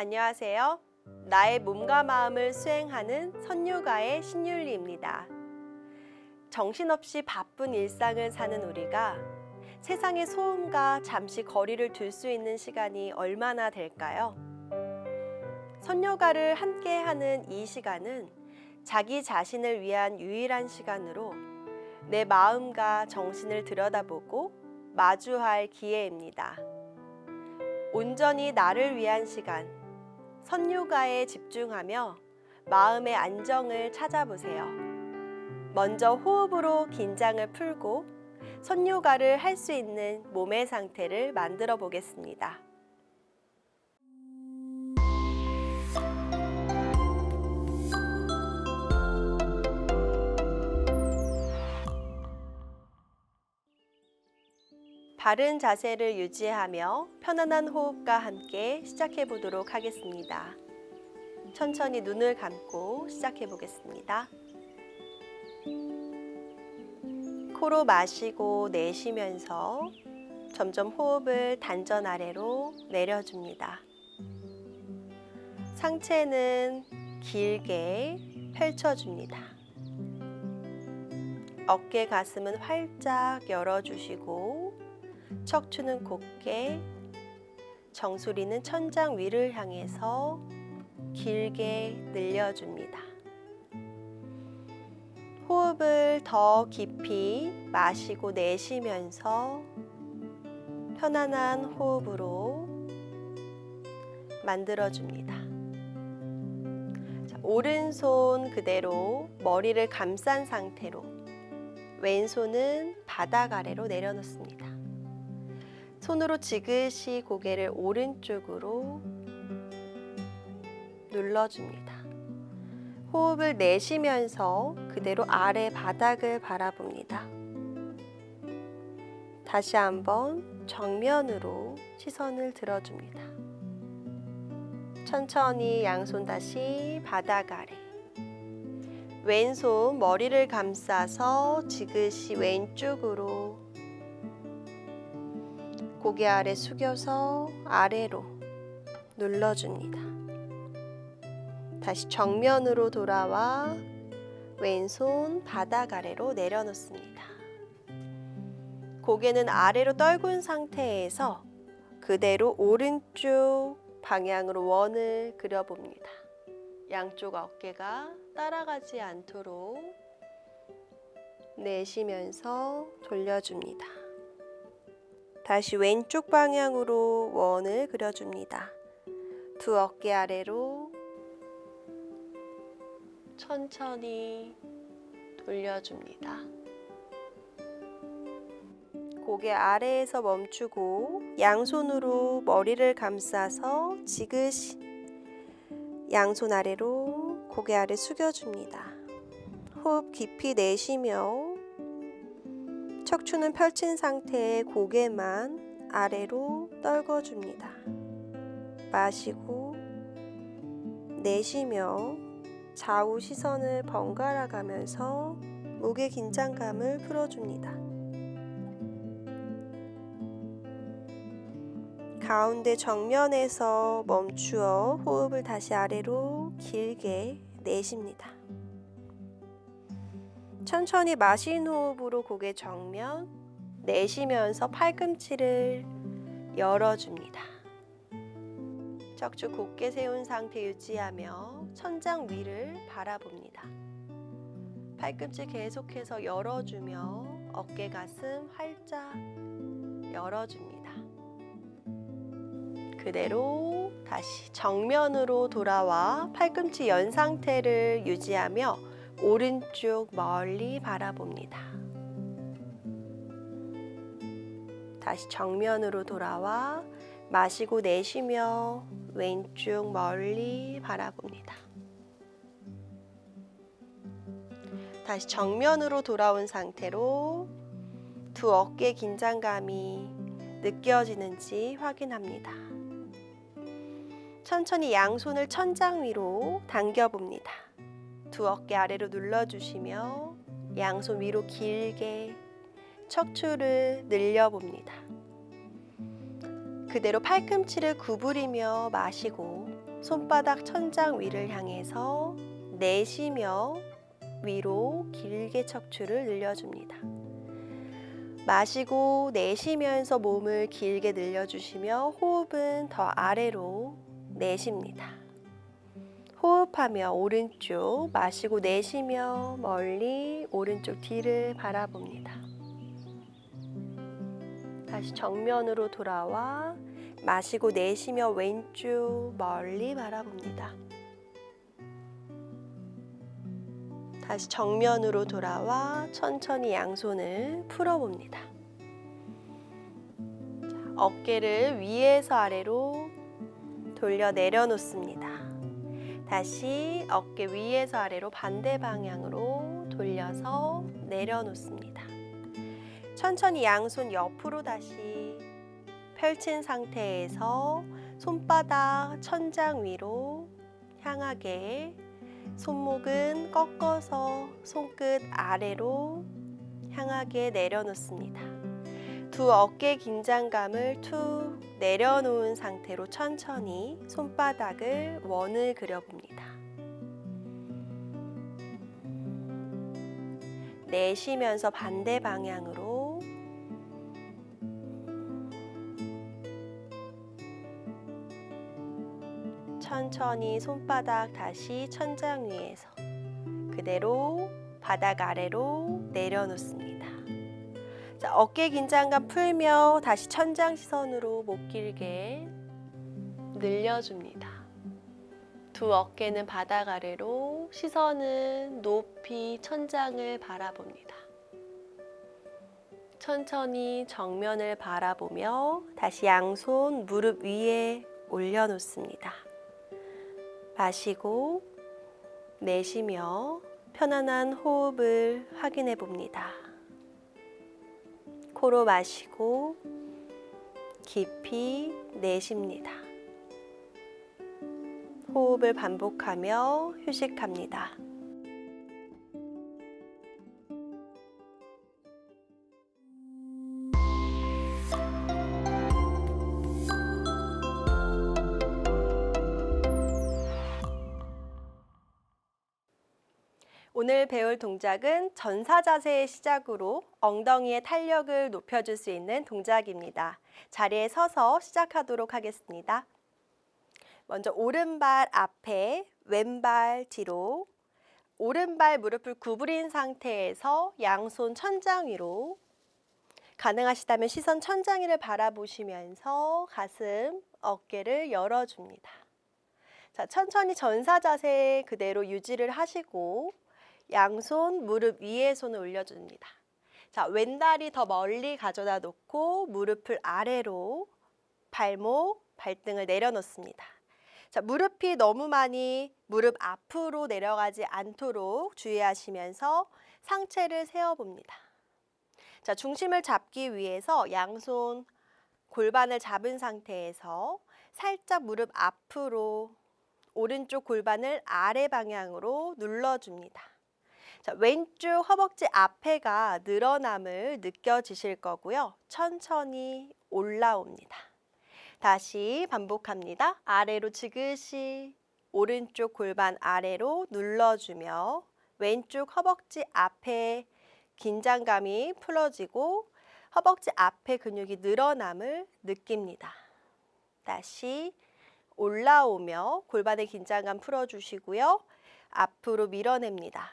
안녕하세요. 나의 몸과 마음을 수행하는 선유가의 신율리입니다. 정신없이 바쁜 일상을 사는 우리가 세상의 소음과 잠시 거리를 둘 수 있는 시간이 얼마나 될까요? 선유가를 함께하는 이 시간은 자기 자신을 위한 유일한 시간으로 내 마음과 정신을 들여다보고 마주할 기회입니다. 온전히 나를 위한 시간, 선유가에 집중하며 마음의 안정을 찾아보세요. 먼저 호흡으로 긴장을 풀고 선유가를 할 수 있는 몸의 상태를 만들어 보겠습니다. 바른 자세를 유지하며 편안한 호흡과 함께 시작해 보도록 하겠습니다. 천천히 눈을 감고 시작해 보겠습니다. 코로 마시고 내쉬면서 점점 호흡을 단전 아래로 내려줍니다. 상체는 길게 펼쳐줍니다. 어깨 가슴은 활짝 열어주시고 척추는 곧게, 정수리는 천장 위를 향해서 길게 늘려줍니다. 호흡을 더 깊이 마시고 내쉬면서 편안한 호흡으로 만들어줍니다. 오른손 그대로 머리를 감싼 상태로 왼손은 바닥 아래로 내려놓습니다. 손으로 지그시 고개를 오른쪽으로 눌러줍니다. 호흡을 내쉬면서 그대로 아래 바닥을 바라봅니다. 다시 한번 정면으로 시선을 들어줍니다. 천천히 양손 다시 바닥 아래. 왼손 머리를 감싸서 지그시 왼쪽으로 고개 아래 숙여서 아래로 눌러줍니다. 다시 정면으로 돌아와 왼손 바닥 아래로 내려놓습니다. 고개는 아래로 떨군 상태에서 그대로 오른쪽 방향으로 원을 그려봅니다. 양쪽 어깨가 따라가지 않도록 내쉬면서 돌려줍니다. 다시 왼쪽 방향으로 원을 그려줍니다. 두 어깨 아래로 천천히 돌려줍니다. 고개 아래에서 멈추고 양손으로 머리를 감싸서 지그시 양손 아래로 고개 아래 숙여줍니다. 호흡 깊이 내쉬며 척추는 펼친 상태에 고개만 아래로 떨궈줍니다. 마시고 내쉬며 좌우 시선을 번갈아 가면서 목의 긴장감을 풀어줍니다. 가운데 정면에서 멈추어 호흡을 다시 아래로 길게 내쉽니다. 천천히 마신 호흡으로 고개 정면, 내쉬면서 팔꿈치를 열어줍니다. 척추 곧게 세운 상태 유지하며 천장 위를 바라봅니다. 팔꿈치 계속해서 열어주며 어깨 가슴 활짝 열어줍니다. 그대로 다시 정면으로 돌아와 팔꿈치 연 상태를 유지하며 오른쪽 멀리 바라봅니다. 다시 정면으로 돌아와 마시고 내쉬며 왼쪽 멀리 바라봅니다. 다시 정면으로 돌아온 상태로 두 어깨 긴장감이 느껴지는지 확인합니다. 천천히 양손을 천장 위로 당겨봅니다. 두 어깨 아래로 눌러주시며 양손 위로 길게 척추를 늘려봅니다. 그대로 팔꿈치를 구부리며 마시고 손바닥 천장 위를 향해서 내쉬며 위로 길게 척추를 늘려줍니다. 마시고 내쉬면서 몸을 길게 늘려주시며 호흡은 더 아래로 내쉽니다. 호흡하며 오른쪽 마시고 내쉬며 멀리 오른쪽 뒤를 바라봅니다. 다시 정면으로 돌아와 마시고 내쉬며 왼쪽 멀리 바라봅니다. 다시 정면으로 돌아와 천천히 양손을 풀어봅니다. 어깨를 위에서 아래로 돌려 내려놓습니다. 다시 어깨 위에서 아래로 반대 방향으로 돌려서 내려놓습니다. 천천히 양손 옆으로 다시 펼친 상태에서 손바닥 천장 위로 향하게 손목은 꺾어서 손끝 아래로 향하게 내려놓습니다. 두 어깨 긴장감을 툭 내려놓은 상태로 천천히 손바닥을 원을 그려봅니다. 내쉬면서 반대 방향으로 천천히 손바닥 다시 천장 위에서 그대로 바닥 아래로 내려놓습니다. 자, 어깨 긴장감 풀며 다시 천장 시선으로 목 길게 늘려줍니다. 두 어깨는 바닥 아래로, 시선은 높이 천장을 바라봅니다. 천천히 정면을 바라보며 다시 양손 무릎 위에 올려놓습니다. 마시고 내쉬며 편안한 호흡을 확인해 봅니다. 코로 마시고 깊이 내쉽니다. 호흡을 반복하며 휴식합니다. 오늘 배울 동작은 전사 자세의 시작으로 엉덩이의 탄력을 높여줄 수 있는 동작입니다. 자리에 서서 시작하도록 하겠습니다. 먼저 오른발 앞에, 왼발 뒤로, 오른발 무릎을 구부린 상태에서 양손 천장 위로, 가능하시다면 시선 천장 위를 바라보시면서 가슴, 어깨를 열어줍니다. 자, 천천히 전사 자세 그대로 유지를 하시고 양손 무릎 위에 손을 올려줍니다. 자, 왼다리 더 멀리 가져다 놓고 무릎을 아래로, 발목, 발등을 내려놓습니다. 자, 무릎이 너무 많이 무릎 앞으로 내려가지 않도록 주의하시면서 상체를 세워봅니다. 자, 중심을 잡기 위해서 양손 골반을 잡은 상태에서 살짝 무릎 앞으로, 오른쪽 골반을 아래 방향으로 눌러줍니다. 자, 왼쪽 허벅지 앞에가 늘어남을 느껴지실 거고요. 천천히 올라옵니다. 다시 반복합니다. 아래로 지그시 오른쪽 골반 아래로 눌러주며 왼쪽 허벅지 앞에 긴장감이 풀어지고 허벅지 앞에 근육이 늘어남을 느낍니다. 다시 올라오며 골반의 긴장감 풀어주시고요. 앞으로 밀어냅니다.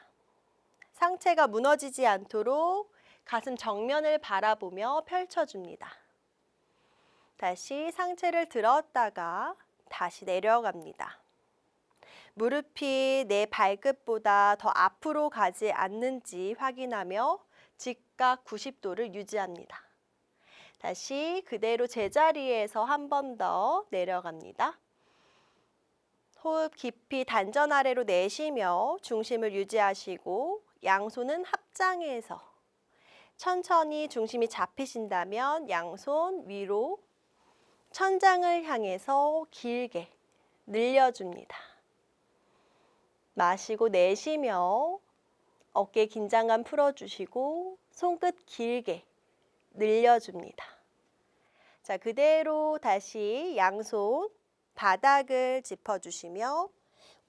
상체가 무너지지 않도록 가슴 정면을 바라보며 펼쳐줍니다. 다시 상체를 들었다가 다시 내려갑니다. 무릎이 내 발끝보다 더 앞으로 가지 않는지 확인하며 직각 90도를 유지합니다. 다시 그대로 제자리에서 한 번 더 내려갑니다. 호흡 깊이 단전 아래로 내쉬며 중심을 유지하시고 양손은 합장해서 천천히 중심이 잡히신다면 양손 위로 천장을 향해서 길게 늘려줍니다. 마시고 내쉬며 어깨 긴장감 풀어주시고 손끝 길게 늘려줍니다. 자, 그대로 다시 양손 바닥을 짚어주시며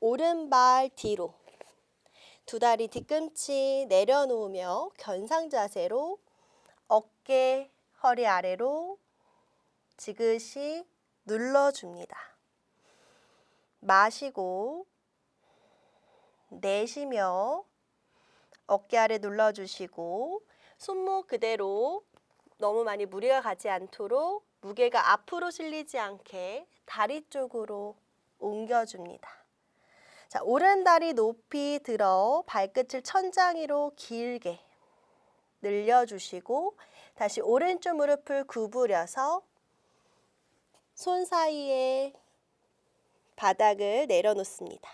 오른발 뒤로, 두 다리 뒤꿈치 내려놓으며 견상 자세로 어깨, 허리 아래로 지그시 눌러줍니다. 마시고 내쉬며 어깨 아래 눌러주시고 손목 그대로 너무 많이 무리가 가지 않도록 무게가 앞으로 실리지 않게 다리 쪽으로 옮겨줍니다. 자, 오른 다리 높이 들어 발끝을 천장 위로 길게 늘려주시고 다시 오른쪽 무릎을 구부려서 손 사이에 바닥을 내려놓습니다.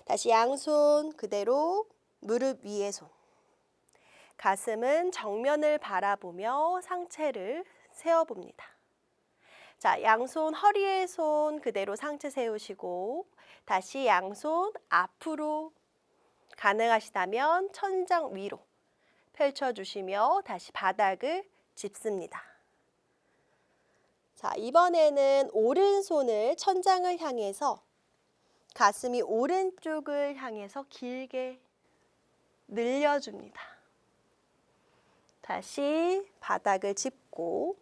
다시 양손 그대로 무릎 위에 손. 가슴은 정면을 바라보며 상체를 세워봅니다. 자, 양손 허리에 손 그대로 상체 세우시고 다시 양손 앞으로 가능하시다면 천장 위로 펼쳐주시며 다시 바닥을 짚습니다. 자, 이번에는 오른손을 천장을 향해서 가슴이 오른쪽을 향해서 길게 늘려줍니다. 다시 바닥을 짚고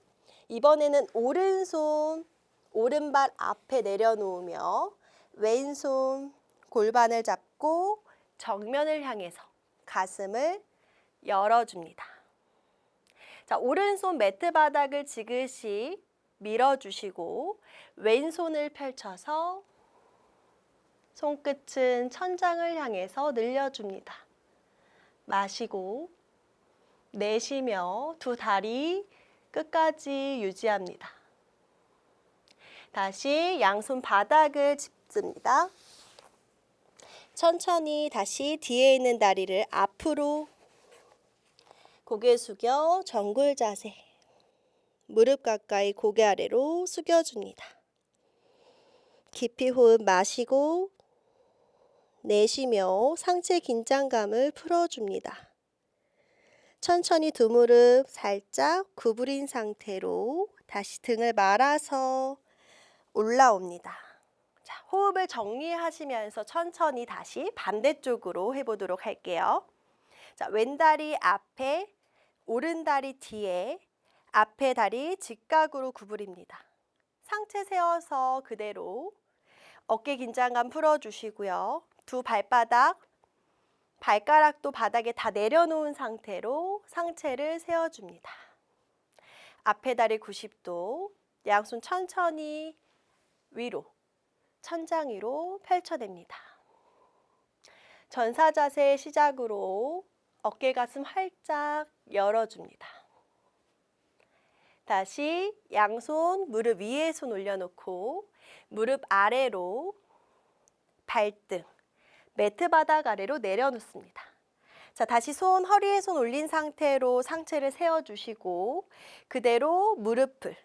이번에는 오른손 오른발 앞에 내려놓으며 왼손 골반을 잡고 정면을 향해서 가슴을 열어줍니다. 자, 오른손 매트 바닥을 지그시 밀어주시고 왼손을 펼쳐서 손끝은 천장을 향해서 늘려줍니다. 마시고 내쉬며 두 다리 끝까지 유지합니다. 다시 양손 바닥을 짚습니다. 천천히 다시 뒤에 있는 다리를 앞으로 고개 숙여 정굴 자세. 무릎 가까이 고개 아래로 숙여줍니다. 깊이 호흡 마시고 내쉬며 상체 긴장감을 풀어줍니다. 천천히 두 무릎 살짝 구부린 상태로 다시 등을 말아서 올라옵니다. 자, 호흡을 정리하시면서 천천히 다시 반대쪽으로 해보도록 할게요. 자, 왼다리 앞에, 오른다리 뒤에, 앞에 다리 직각으로 구부립니다. 상체 세워서 그대로 어깨 긴장감 풀어주시고요. 두 발바닥, 발가락도 바닥에 다 내려놓은 상태로 상체를 세워줍니다. 앞에 다리 90도, 양손 천천히 위로, 천장 위로 펼쳐냅니다. 전사 자세 시작으로 어깨 가슴 활짝 열어줍니다. 다시 양손 무릎 위에 손 올려놓고 무릎 아래로 발등, 매트 바닥 아래로 내려놓습니다. 자, 다시 손 허리에 손 올린 상태로 상체를 세워주시고 그대로 무릎을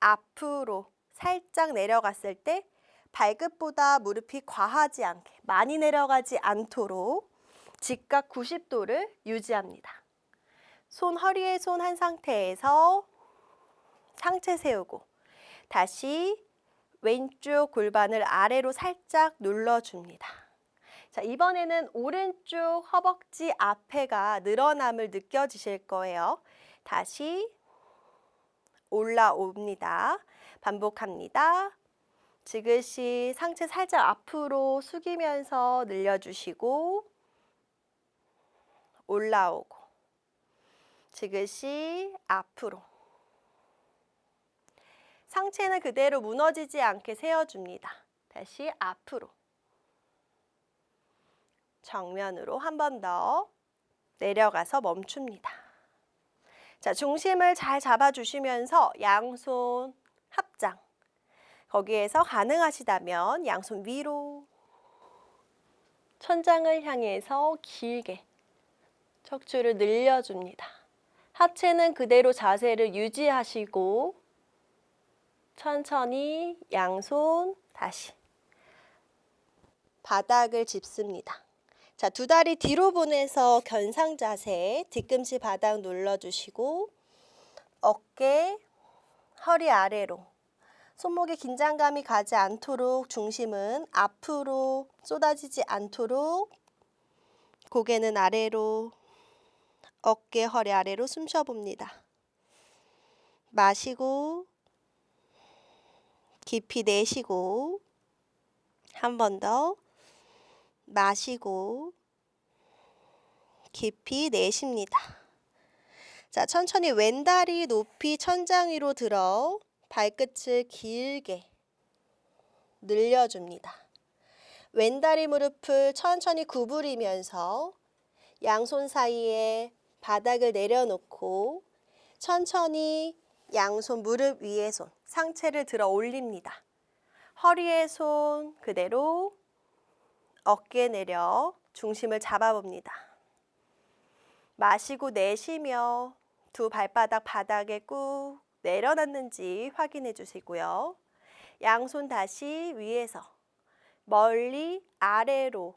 앞으로 살짝 내려갔을 때 발끝보다 무릎이 과하지 않게 많이 내려가지 않도록 직각 90도를 유지합니다. 손 허리에 손 한 상태에서 상체 세우고 다시 왼쪽 골반을 아래로 살짝 눌러줍니다. 자, 이번에는 오른쪽 허벅지 앞에가 늘어남을 느껴지실 거예요. 다시 올라옵니다. 반복합니다. 지그시 상체 살짝 앞으로 숙이면서 늘려주시고 올라오고 지그시 앞으로 상체는 그대로 무너지지 않게 세워줍니다. 다시 앞으로 정면으로 한 번 더 내려가서 멈춥니다. 자, 중심을 잘 잡아주시면서 양손 합장. 거기에서 가능하시다면 양손 위로 천장을 향해서 길게 척추를 늘려줍니다. 하체는 그대로 자세를 유지하시고 천천히 양손 다시 바닥을 짚습니다. 자, 두 다리 뒤로 보내서 견상 자세, 뒤꿈치 바닥 눌러주시고 어깨, 허리 아래로 손목에 긴장감이 가지 않도록 중심은 앞으로 쏟아지지 않도록 고개는 아래로, 어깨, 허리 아래로 숨 쉬어봅니다. 마시고 깊이 내쉬고 한 번 더 마시고 깊이 내쉽니다. 자, 천천히 왼다리 높이 천장 위로 들어 발끝을 길게 늘려줍니다. 왼다리 무릎을 천천히 구부리면서 양손 사이에 바닥을 내려놓고 천천히 양손 무릎 위에 손, 상체를 들어 올립니다. 허리에 손 그대로 어깨 내려 중심을 잡아봅니다. 마시고 내쉬며 두 발바닥 바닥에 꾹 내려놨는지 확인해 주시고요. 양손 다시 위에서 멀리 아래로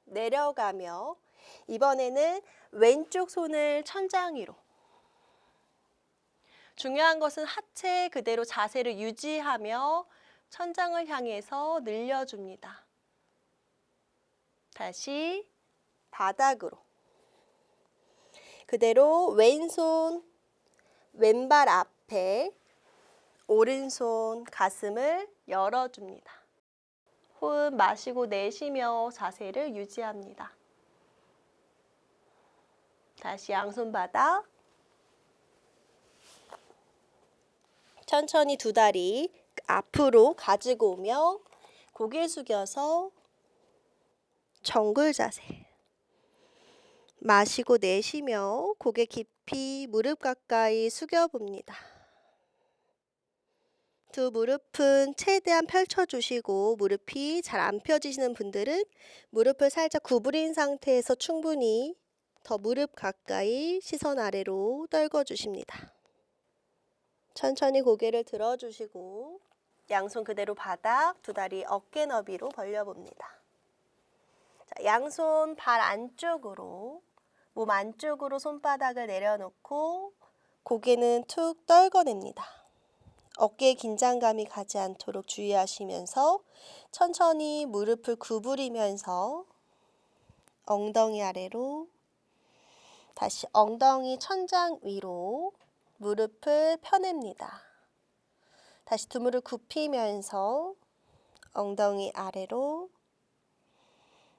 내려가며 이번에는 왼쪽 손을 천장 위로. 중요한 것은 하체 그대로 자세를 유지하며 천장을 향해서 늘려줍니다. 다시 바닥으로. 그대로 왼손 왼발 앞에 오른손 가슴을 열어줍니다. 호흡 마시고 내쉬며 자세를 유지합니다. 다시 양손 바닥. 천천히 두 다리 앞으로 가지고 오며 고개 숙여서 정글 자세. 마시고 내쉬며 고개 깊이 무릎 가까이 숙여봅니다. 두 무릎은 최대한 펼쳐주시고 무릎이 잘 안 펴지시는 분들은 무릎을 살짝 구부린 상태에서 충분히 더 무릎 가까이 시선 아래로 떨궈주십니다. 천천히 고개를 들어주시고 양손 그대로 바닥, 두 다리 어깨 너비로 벌려봅니다. 자, 양손 발 안쪽으로, 몸 안쪽으로 손바닥을 내려놓고 고개는 툭 떨궈냅니다. 어깨에 긴장감이 가지 않도록 주의하시면서 천천히 무릎을 구부리면서 엉덩이 아래로, 다시 엉덩이 천장 위로 무릎을 펴냅니다. 다시 두 무릎 굽히면서 엉덩이 아래로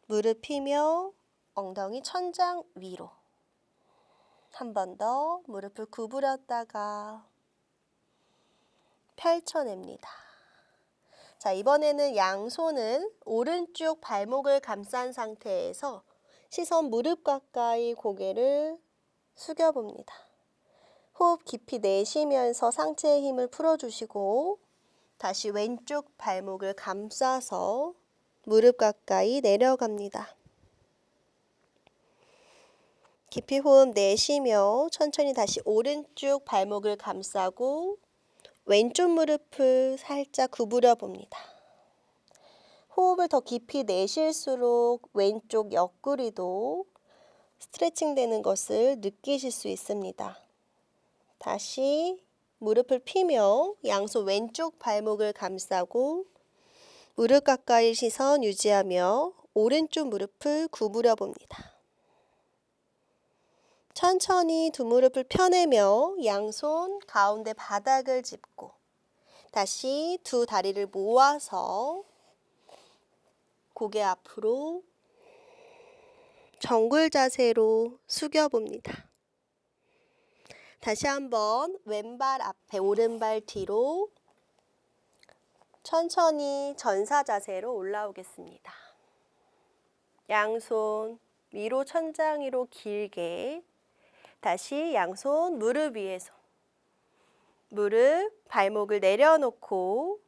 무릎 펴며 엉덩이 천장 위로. 한 번 더 무릎을 구부렸다가 펼쳐냅니다. 자, 이번에는 양손은 오른쪽 발목을 감싼 상태에서 시선 무릎 가까이 고개를 숙여봅니다. 호흡 깊이 내쉬면서 상체의 힘을 풀어주시고 다시 왼쪽 발목을 감싸서 무릎 가까이 내려갑니다. 깊이 호흡 내쉬며 천천히 다시 오른쪽 발목을 감싸고 왼쪽 무릎을 살짝 구부려 봅니다. 호흡을 더 깊이 내쉴수록 왼쪽 옆구리도 스트레칭 되는 것을 느끼실 수 있습니다. 다시 무릎을 펴며 양손 왼쪽 발목을 감싸고 무릎 가까이 시선 유지하며 오른쪽 무릎을 구부려 봅니다. 천천히 두 무릎을 펴내며 양손 가운데 바닥을 짚고 다시 두 다리를 모아서 고개 앞으로 정글 자세로 숙여봅니다. 다시 한번 왼발 앞에 오른발 뒤로 천천히 전사 자세로 올라오겠습니다. 양손 위로 천장 위로 길게 다시 양손 무릎 위에 손. 무릎 발목을 내려놓고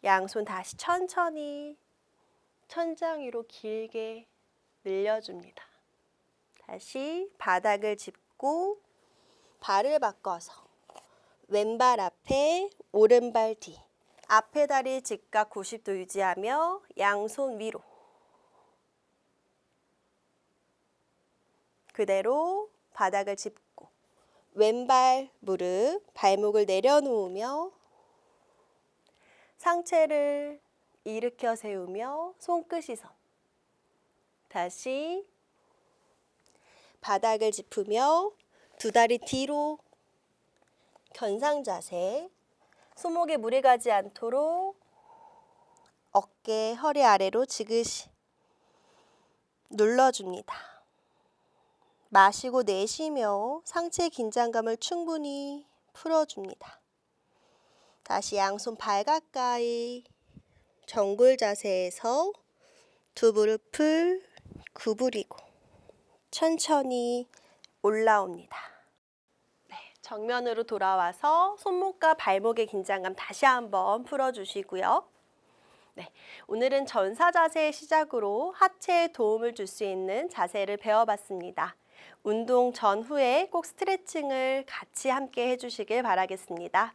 양손 다시 천천히 천장 위로 길게 늘려줍니다. 다시 바닥을 짚고 발을 바꿔서 왼발 앞에 오른발 뒤. 앞에 다리 직각 90도 유지하며 양손 위로. 그대로 바닥을 짚고 왼발 무릎 발목을 내려놓으며 상체를 일으켜 세우며 손끝이 선. 다시 바닥을 짚으며 두 다리 뒤로 견상 자세. 손목에 무리 가지 않도록 어깨, 허리 아래로 지그시 눌러줍니다. 마시고 내쉬며 상체 긴장감을 충분히 풀어줍니다. 다시 양손 발 가까이 정굴 자세에서 두 무릎을 구부리고 천천히 올라옵니다. 네, 정면으로 돌아와서 손목과 발목의 긴장감 다시 한번 풀어주시고요. 네, 오늘은 전사 자세의 시작으로 하체에 도움을 줄 수 있는 자세를 배워봤습니다. 운동 전후에 꼭 스트레칭을 같이 함께 해주시길 바라겠습니다.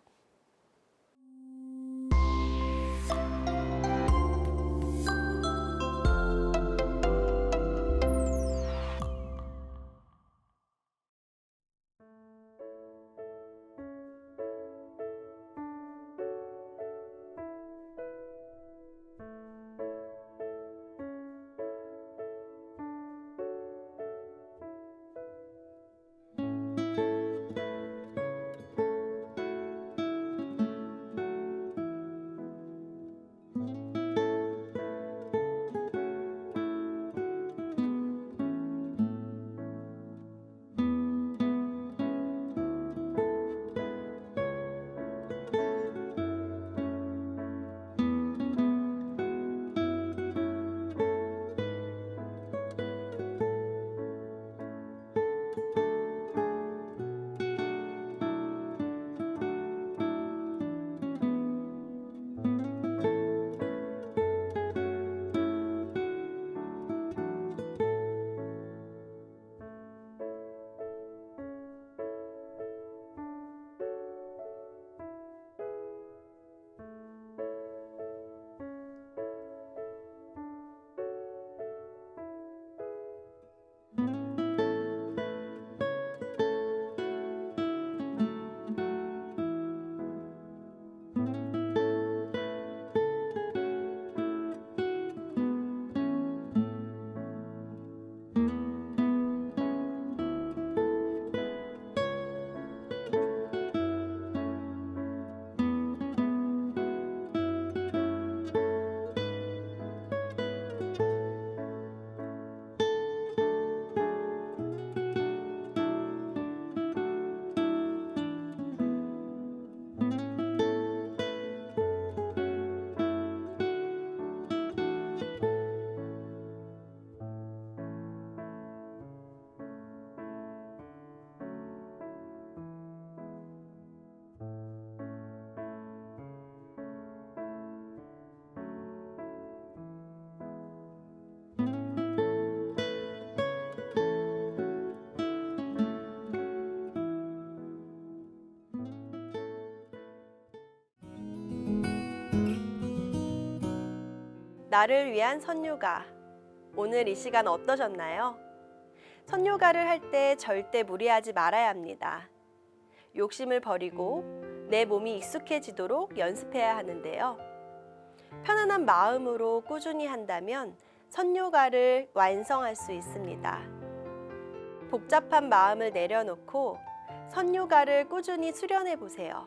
나를 위한 선요가. 오늘 이 시간 어떠셨나요? 선요가를 할 때 절대 무리하지 말아야 합니다. 욕심을 버리고 내 몸이 익숙해지도록 연습해야 하는데요. 편안한 마음으로 꾸준히 한다면 선요가를 완성할 수 있습니다. 복잡한 마음을 내려놓고 선요가를 꾸준히 수련해 보세요.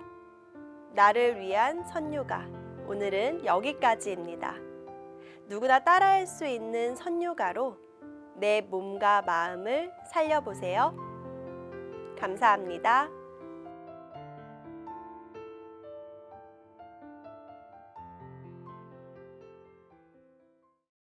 나를 위한 선요가. 오늘은 여기까지입니다. 누구나 따라할 수 있는 선요가로 내 몸과 마음을 살려보세요. 감사합니다.